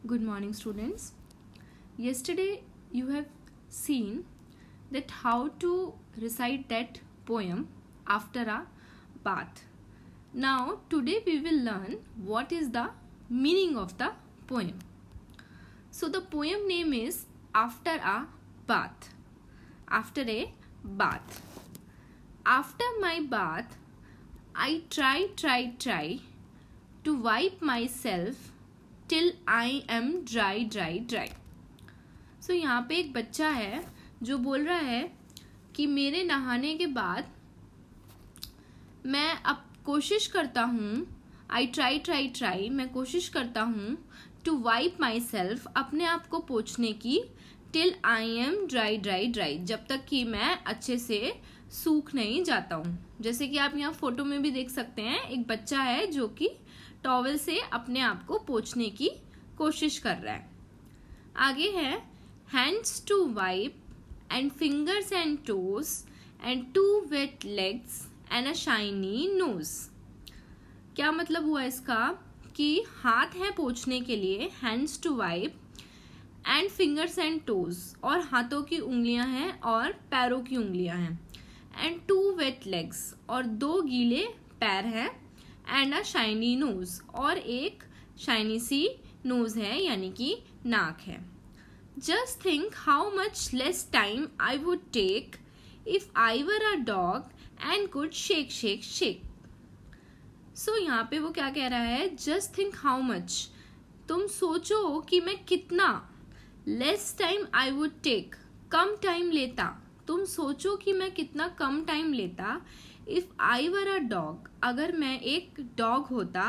Good morning, students. Yesterday you have seen that how to recite that poem after a bath. Now today we will learn what is the meaning of the poem. So the poem name is After a Bath. After a bath. After my bath, I try to wipe myself till I am dry. So यहाँ पे एक बच्चा है जो बोल रहा है कि मेरे नहाने के बाद मैं अब कोशिश करता हूँ I try मैं कोशिश करता हूँ to wipe myself अपने आप को पोंछने की till I am dry जब तक कि मैं अच्छे से सूख नहीं जाता हूँ। जैसे कि आप यहाँ फोटो में भी देख सकते हैं, एक बच्चा है जो कि टॉवल से अपने आप को पोंछने की कोशिश कर रहा है। आगे है hands to wipe and fingers and toes and 2 wet legs and a shiny nose. क्या मतलब हुआ इसका कि हाथ है पोंछने के लिए, hands to wipe, and fingers and toes, और हाथों की उंगलियां हैं और पैरों की उंगलियां हैं, एंड 2 वेट लेग्स, और 2 गीले पैर हैं, एंड अ शाइनी नोज, और एक शाइनी सी नोज है यानी कि नाक है। Just think how much less time I would take if I were a dog and could shake. So यहाँ पे वो क्या कह रहा है, जस्ट थिंक हाउ मच, तुम सोचो कि मैं कितना, less time I would take, कम टाइम लेता, तुम सोचो कि मैं कितना कम टाइम लेता if I were a dog, अगर मैं एक डॉग होता,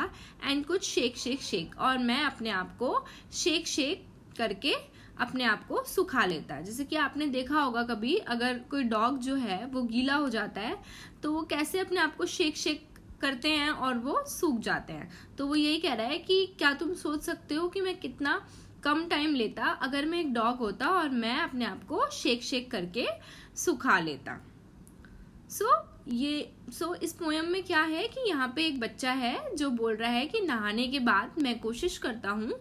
एंड कुछ शेक, और मैं अपने आप को शेक करके अपने आप को सुखा लेता। जैसे कि आपने देखा होगा कभी, अगर कोई डॉग जो है वो गीला हो जाता है तो वो कैसे अपने आप को शेक करते हैं और वो सूख जाते हैं। तो वो यही कह रहा है कि क्या तुम सोच सकते हो कि मैं कितना कम टाइम लेता अगर मैं एक डॉग होता और मैं अपने आप को शेक करके सुखा लेता। सो इस पोएम में क्या है कि यहाँ पे एक बच्चा है जो बोल रहा है कि नहाने के बाद मैं कोशिश करता हूँ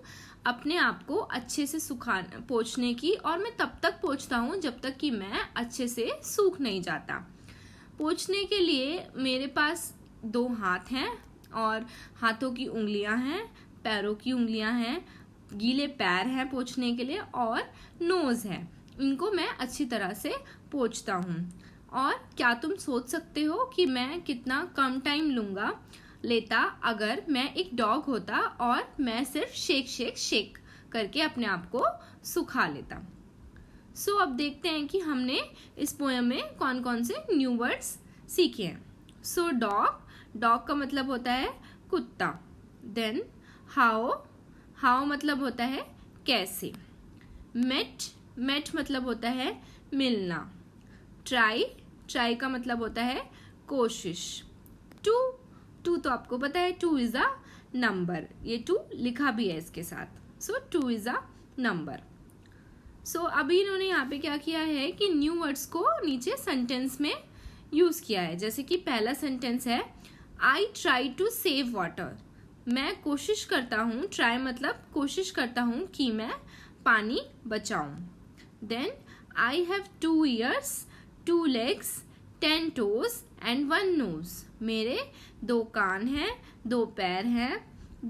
अपने आप को अच्छे से पोंछने की, और मैं तब तक पोंछता हूँ जब तक कि मैं अच्छे से सूख नहीं जाता। पोंछने के लिए मेरे पास 2 हाथ हैं और हाथों की उंगलियां हैं, पैरों की उंगलियां हैं, गीले पैर हैं पोंछने के लिए, और नोज है। इनको मैं अच्छी तरह से पोंछता हूँ। और क्या तुम सोच सकते हो कि मैं कितना कम टाइम लेता अगर मैं एक डॉग होता और मैं सिर्फ शेक करके अपने आप को सुखा लेता। सो अब देखते हैं कि हमने इस पोएम में कौन कौन से न्यू वर्ड्स सीखे हैं। सो डॉग का मतलब होता है कुत्ता। देन हाउ मतलब होता है कैसे। मेट मतलब होता है मिलना। ट्राई का मतलब होता है कोशिश। टू तो आपको पता है 2 इज अ नंबर, ये 2 लिखा भी है इसके साथ। सो 2 इज अ नंबर। सो अभी इन्होंने यहाँ पे क्या किया है कि न्यू वर्ड्स को नीचे सेंटेंस में यूज किया है। जैसे कि पहला सेंटेंस है I try to save water, मैं कोशिश करता हूँ, ट्राई मतलब कोशिश करता हूँ कि मैं पानी बचाऊं। Then I have 2 ears, 2 legs, 10 toes and 1 nose, मेरे 2 कान हैं, 2 पैर हैं,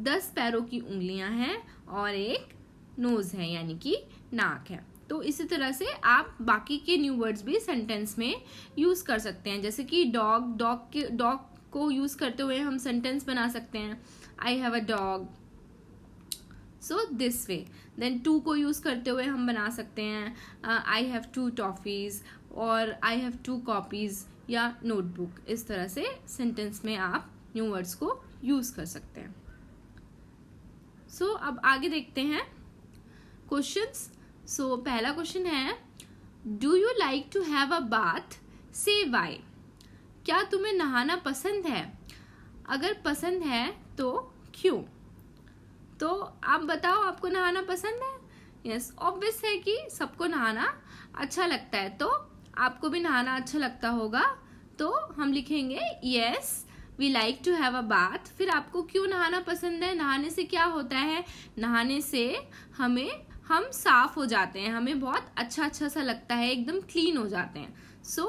10 पैरों की उंगलियां हैं और एक नोज है यानी कि नाक है। तो इसी तरह से आप बाकी के न्यू वर्ड्स भी सेंटेंस में यूज कर सकते हैं। जैसे कि डॉग को यूज करते हुए हम सेंटेंस बना सकते हैं, I have a dog, so this way. Then 2 को यूज करते हुए हम बना सकते हैं आई हैव 2 टॉफीज, और आई हैव 2 कॉपीज या नोटबुक। इस तरह से सेंटेंस में आप न्यू वर्ड्स को यूज कर सकते हैं। सो अब आगे देखते हैं क्वेश्चंस। सो पहला क्वेश्चन है, do you like to have a bath, say why. क्या तुम्हें नहाना पसंद है? अगर पसंद है तो क्यों? तो आप बताओ, आपको नहाना पसंद है? यस, ऑब्वियस है कि सबको नहाना अच्छा लगता है, तो आपको भी नहाना अच्छा लगता होगा। तो हम लिखेंगे yes we like to have a bath. फिर आपको क्यों नहाना पसंद है? नहाने से क्या होता है? नहाने से हम साफ हो जाते हैं, हमें बहुत अच्छा अच्छा सा लगता है, एकदम क्लीन हो जाते हैं। So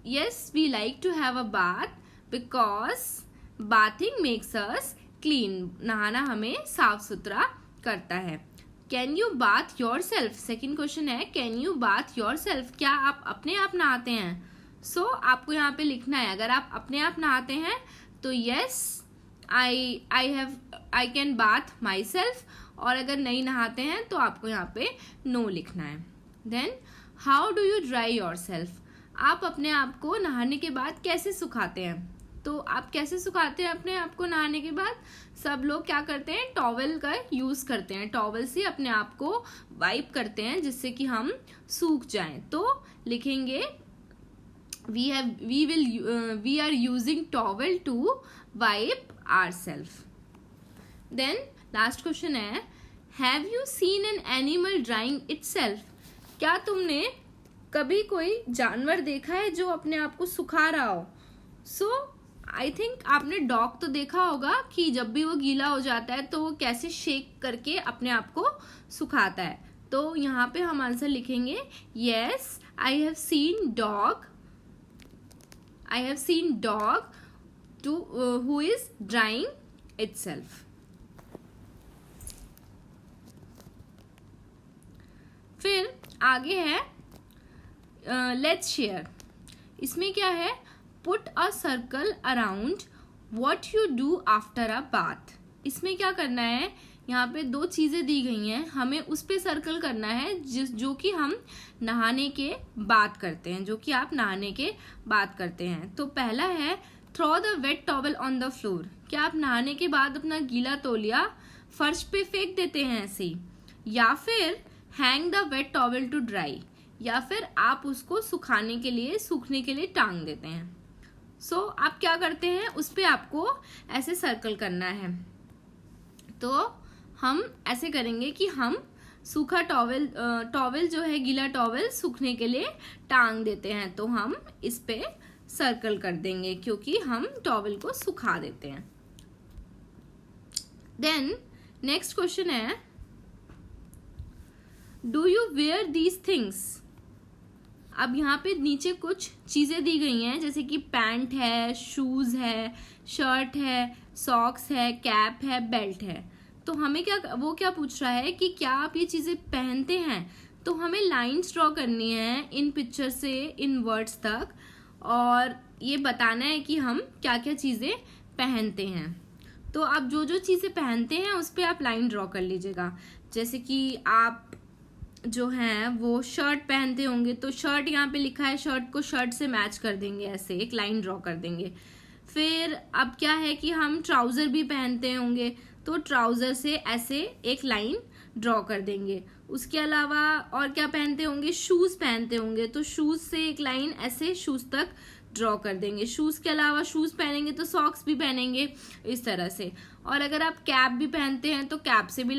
yes, we like to have a bath because bathing makes us clean. नहाना हमें साफ सुथरा करता है। Can you bath yourself? Second question है, can you bath yourself? क्या आप अपने आप नहाते हैं? सो आपको यहाँ पे लिखना है, अगर आप अपने आप नहाते हैं तो yes I can bath my self, और अगर नहीं नहाते हैं तो आपको यहाँ पे नो लिखना है। Then how do you dry yourself? आप अपने आप को नहाने के बाद कैसे सुखाते हैं? तो आप कैसे सुखाते हैं अपने आप को नहाने के बाद? सब लोग क्या करते हैं, टॉवेल का यूज करते हैं, टॉवेल से अपने आप को वाइप करते हैं जिससे कि हम सूख जाएं। तो लिखेंगे we are using towel to wipe ourselves. Then last question है, have you seen an animal drying itself? क्या तुमने कभी कोई जानवर देखा है जो अपने आप को सुखा रहा हो? सो आई थिंक आपने डॉग तो देखा होगा कि जब भी वो गीला हो जाता है तो वो कैसे शेक करके अपने आप को सुखाता है। तो यहाँ पे हम आंसर लिखेंगे, yes I have seen dog who is drying itself. फिर आगे है लेट्स शेयर। इसमें क्या है, put a circle around what you do after a bath. इसमें क्या करना है, यहाँ पे दो चीजें दी गई हैं, हमें उस पे सर्कल करना है जो कि हम नहाने के बाद करते हैं, जो कि आप नहाने के बाद करते हैं। तो पहला है throw the wet towel on the floor. क्या आप नहाने के बाद अपना गीला तौलिया फर्श पे फेंक देते हैं ऐसे ही? या फिर hang the wet towel to dry, या फिर आप उसको सूखने के लिए टांग देते हैं। सो आप क्या करते हैं, उस पे आपको ऐसे सर्कल करना है। तो हम ऐसे करेंगे कि हम सूखा टॉवेल जो है, गीला टॉवेल सूखने के लिए टांग देते हैं, तो हम इस पे सर्कल कर देंगे क्योंकि हम टॉवेल को सुखा देते हैं। देन नेक्स्ट क्वेश्चन है, do you wear these things? अब यहाँ पे नीचे कुछ चीजें दी गई हैं, जैसे कि पैंट है, शूज है, शर्ट है, सॉक्स है, कैप है, बेल्ट है। तो हमें क्या पूछ रहा है कि क्या आप ये चीजें पहनते हैं? तो हमें लाइंस ड्रॉ करनी है इन पिक्चर से इन वर्ड्स तक, और ये बताना है कि हम क्या क्या चीजें पहनते हैं। तो आप जो जो चीजें पहनते हैं उस पे आप लाइन ड्रॉ कर लीजिएगा। जैसे कि आप जो हैं वो शर्ट पहनते होंगे, तो शर्ट यहाँ पे लिखा है, शर्ट को शर्ट से मैच कर देंगे, ऐसे एक लाइन ड्रॉ कर देंगे। फिर अब क्या है कि हम ट्राउजर भी पहनते होंगे, तो ट्राउजर से ऐसे एक लाइन ड्रॉ कर देंगे। उसके अलावा और क्या पहनते होंगे, शूज पहनते होंगे, तो शूज से एक लाइन ऐसे शूज तक ड्रॉ कर देंगे। शूज के अलावा शूज पहनेंगे तो सॉक्स भी पहनेंगे, इस तरह से। और अगर आप कैप भी पहनते हैं तो कैप से भी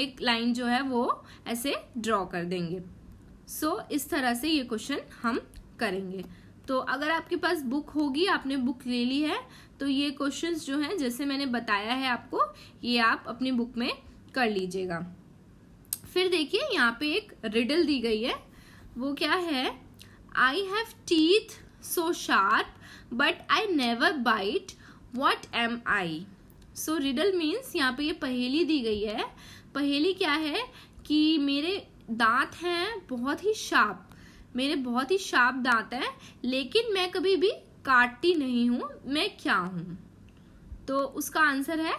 एक लाइन जो है वो ऐसे ड्रॉ कर देंगे। सो इस तरह से ये क्वेश्चन हम करेंगे। तो अगर आपके पास बुक होगी, आपने बुक ले ली है, तो ये क्वेश्चंस जो हैं जैसे मैंने बताया है आपको, ये आप अपनी बुक में कर लीजिएगा। फिर देखिए यहाँ पे एक रिडल दी गई है, वो क्या है, I have teeth so sharp but I never bite, what am I? So riddle means यहाँ पे ये पहेली दी गई है। पहेली क्या है कि मेरे दांत हैं बहुत ही शार्प, मेरे बहुत ही शार्प दांत हैं, लेकिन मैं कभी भी काटती नहीं हूं, मैं क्या हूं? तो उसका आंसर है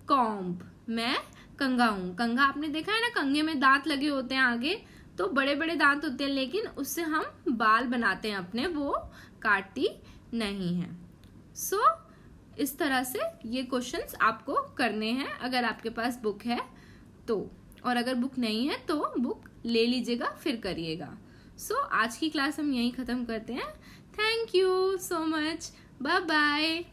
कॉम्ब, मैं कंघा हूं। कंघा आपने देखा है ना, कंघे में दांत लगे होते हैं आगे, तो बड़े बड़े दांत होते हैं, लेकिन उससे हम बाल बनाते हैं अपने, वो काटती नहीं है। सो इस तरह से ये क्वेश्चंस आपको करने हैं अगर आपके पास बुक है तो, और अगर बुक नहीं है तो बुक ले लीजिएगा फिर करिएगा। सो आज की क्लास हम यहीं ख़त्म करते हैं। Thank you so much, bye bye.